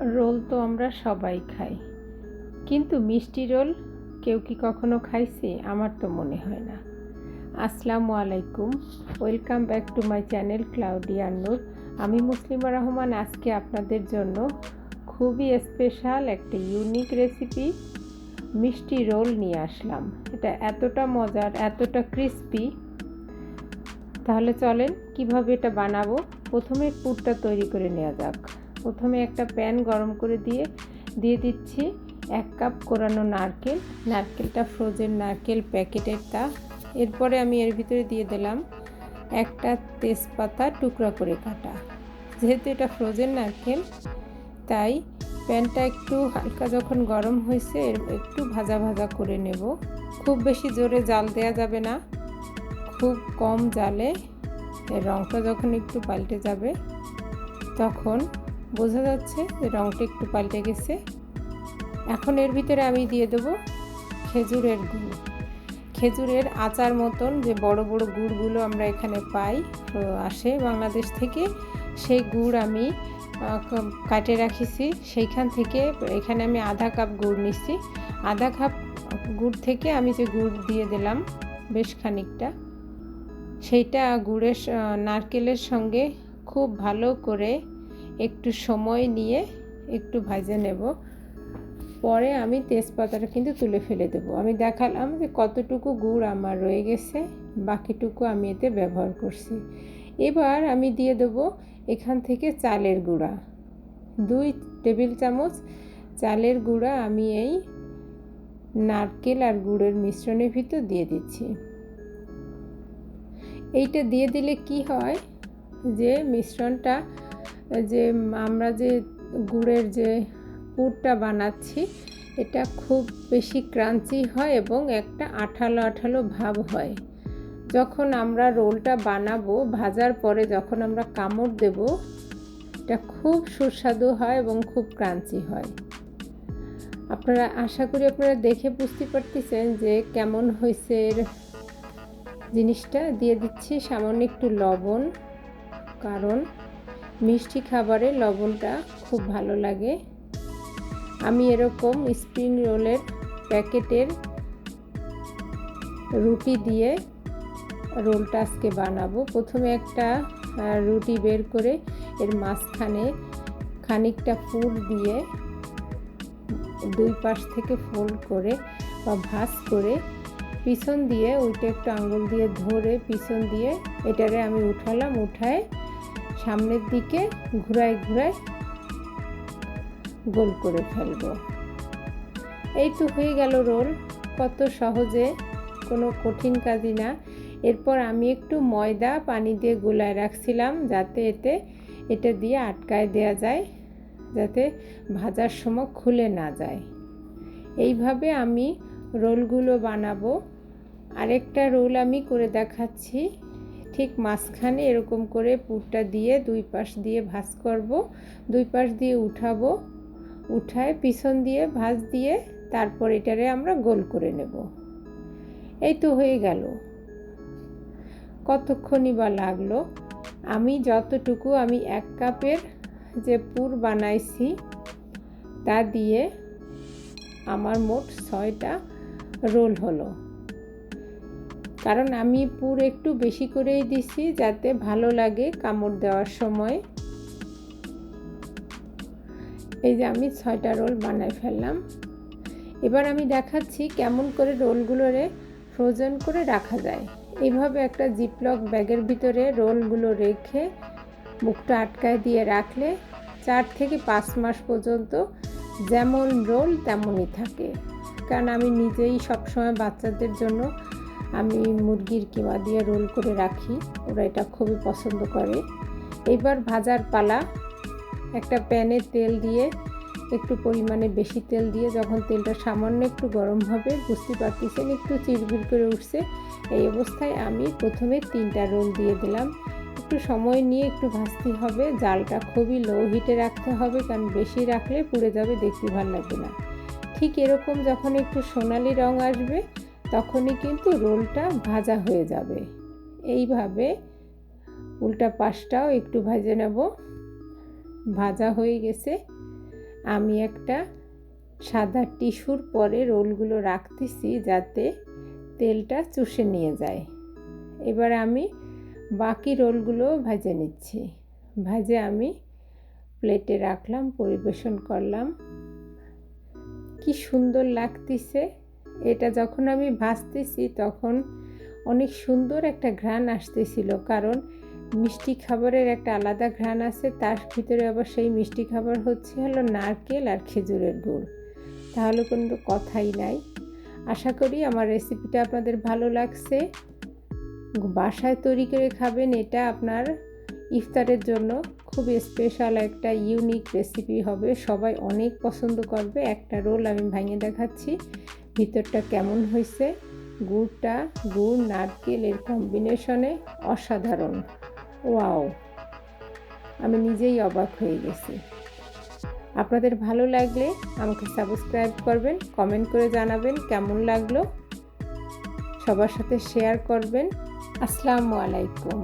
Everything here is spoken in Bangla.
রোল তো আমরা সবাই খাই, কিন্তু মিষ্টি রোল কেউ কি কখনো খাইছে? আমার তো মনে হয় না। আসসালামু আলাইকুম, welcome back to my channel Claudia Noor. আমি মুসলিমা রহমান। আজকে আপনাদের জন্য খুবই স্পেশাল একটা ইউনিক রেসিপি মিষ্টি রোল নিয়ে আসলাম। এটা এতটা মজার, এতটা ক্রিস্পি। তাহলে চলেন কিভাবে এটা বানাবো। প্রথমে পুরটা তৈরি করে নেওয়া যাক। প্রথমে একটা প্যান গরম করে দিয়ে দিচ্ছি 1 কাপ কোরানো নারকেল। নারকেলটা ফ্রোজেন নারকেল প্যাকেটেরটা। এরপরে আমি এর ভিতরে দিয়ে দিলাম একটা তেজপাতা টুকরা করে কাটা। যেহেতু এটা ফ্রোজেন নারকেল, তাই প্যানটা একটু হালকা যখন গরম হয়েছে একটু ভাজা ভাজা করে নেব। খুব বেশি জোরে জাল দেওয়া যাবে না, খুব কম জালে। এর রঙটা যখন একটু পাল্টে যাবে তখন বোঝা যাচ্ছে যে রঙটা একটু পাল্টে গেছে। এখন এর ভিতরে আমি দিয়ে দেবো খেজুরের গুড়। খেজুরের আচার মতন যে বড় বড় গুড়গুলো আমরা এখানে পাই, আসে বাংলাদেশ থেকে, সেই গুড় আমি কাটে রাখিছি। সেইখান থেকে এখানে আমি আধা কাপ গুড় নিচ্ছি। আধা কাপ গুড় থেকে আমি যে গুড় দিয়ে দিলাম বেশ খানিকটা, সেইটা গুড়ের নারকেলের সঙ্গে খুব ভালো করে একটু সময় নিয়ে একটু ভেজে নেব। পরে আমি তেজপাতাটা কিন্তু তুলে ফেলে দেবো। আমি দেখালাম যে কতটুকু গুড় আমার রয়ে গেছে, বাকিটুকু আমি এতে ব্যবহার করছি। এবার আমি দিয়ে দেবো এখান থেকে চালের গুঁড়া। 2 টেবিল চামচ চালের গুঁড়া আমি এই নারকেল আর গুড়ের মিশ্রণের ভিতর দিয়ে দিচ্ছি। এইটা দিয়ে দিলে কি হয়, যে মিশ্রণটা, যে আমরা যে গুড়ের যে পুরটা বানাচ্ছি, এটা খুব বেশি ক্রাঞ্চি হয় এবং একটা আঠালো আঠালো ভাব হয়। যখন আমরা রোলটা বানাবো, ভাজার পরে যখন আমরা কামড় দেব, এটা খুব সুস্বাদু হয় এবং খুব ক্রাঞ্চি হয়। আপনারা আশা করি আপনারা দেখে বুঝতে পারতেছেন যে কেমন হয়েছে জিনিসটা। দিয়ে দিচ্ছি সামান্য একটু লবণ, কারণ মিষ্টি খাবারে লবণটা খুব ভালো লাগে। আমি এরকম স্প্রিং রোলের প্যাকেটের রুটি দিয়ে রোলটা আজকে বানাবো। প্রথমে একটা রুটি বের করে এর মাঝখানে খানিকটা পুর দিয়ে 2 পাশ থেকে ফোল্ড করে বা ভাঁজ করে পিছন দিয়ে ওইটা একটু আঙুল দিয়ে ধরে পিছন দিয়ে এটারে আমি উঠালাম। উঠায় সামনের দিকে ঘুরায় ঘুরায় গোল করে ফেলবো। এই তো হয়ে গেল রোল। কত সহজে, কোনো কঠিন কাজই না। এরপর আমি একটু ময়দা পানি দিয়ে গোলায় রাখছিলাম, যাতে এটা দিয়ে আটকায় দেওয়া যায়, যাতে ভাজার সময় খুলে না যায়। এইভাবে আমি রোলগুলো বানাবো। আরেকটা রোল আমি করে দেখাচ্ছি। ঠিক মাঝখানে এরকম করে পুরটা দিয়ে 2 পাশ দিয়ে ভাঁজ করব। 2 পাশ দিয়ে উঠাবো, উঠায় পিছন দিয়ে ভাঁজ দিয়ে তারপর এটারে আমরা গোল করে নেব। এই তো হয়ে গেল। কতক্ষণই বা লাগলো। আমি যতটুকু আমি 1 কাপের যে পুর বানাইছি তা দিয়ে আমার মোট 6টা রোল হলো। কারণ আমি পুর একটু বেশি করেই দিছি, যাতে ভালো লাগে কামড় দেওয়ার সময়। এই যে আমি 6টা রোল বানাই ফেললাম। এবার আমি দেখাচ্ছি কেমন করে রোলগুলোরে ফ্রোজেন করে রাখা যায়। এইভাবে একটা জিপলক ব্যাগের ভিতরে রোলগুলো রেখে মুখটা আটকায় দিয়ে রাখলে 4 থেকে 5 মাস পর্যন্ত যেমন রোল তেমনই থাকে। কারণ আমি নিজেই সবসময় বাচ্চাদের জন্য আমি মুরগির কিমা দিয়ে রোল করে রাখি, ওরা এটা খুবই পছন্দ করে। এবার ভাজার পালা। একটা প্যানে তেল দিয়ে, একটু পরিমাণে বেশি তেল দিয়ে, যখন তেলটা সামান্য একটু গরম হবে, বুঝতে পারতেছেন একটু চিরবির করে উঠছে, এই অবস্থায় আমি প্রথমে 3টা রোল দিয়ে দিলাম। একটু সময় নিয়ে একটু ভাজতে হবে। জালটা খুবই লো হিটে রাখতে হবে, কারণ বেশি রাখলে পুড়ে যাবে, দেখতে ভালো লাগবে না। ঠিক এরকম যখন একটু সোনালি রং আসবে তখনই কিন্তু রোলটা ভাজা হয়ে যাবে। এইভাবে উল্টা পাশটাও একটু ভেজে নেব। ভাজা হয়ে গেছে। আমি একটা সাদা টিস্যুর পরে রোলগুলো রাখতেছি যাতে তেলটা চুষে নিয়ে যায়। এবার আমি বাকি রোলগুলো ভেজে নিচ্ছি। ভেজে আমি প্লেটে রাখলাম, পরিবেশন করলাম। কি সুন্দর লাগতেছে। এটা যখন আমি ভাজতেছি তখন অনেক সুন্দর একটা ঘ্রাণ আসতেছিল, কারণ মিষ্টি খাবারের একটা আলাদা ঘ্রাণ আছে, তার ভিতরে আবার সেই মিষ্টি খাবার হলো নারকেল আর খেজুরের গুড়, তাহলে কোনো কথাই নাই। আশা করি আমার রেসিপিটা আপনাদের ভালো লাগছে। বাসায় তৈরি করে খাবেন, এটা আপনার ইফতারের জন্য খুব স্পেশাল একটা ইউনিক রেসিপি হবে, সবাই অনেক পছন্দ করবে। একটা রোল আমি ভেঙে দেখাচ্ছি ভিতরটা কেমন হয়েছে। গুড় নারকেল এর কম্বিনেশনে অসাধারণ। ওয়াও, আমি নিজেই অবাক হয়ে গেছি। আপনাদের ভালো লাগলে আমাকে সাবস্ক্রাইব করবেন, কমেন্ট করে জানাবেন কেমন লাগলো, সবার সাথে শেয়ার করবেন। আসসালামু আলাইকুম।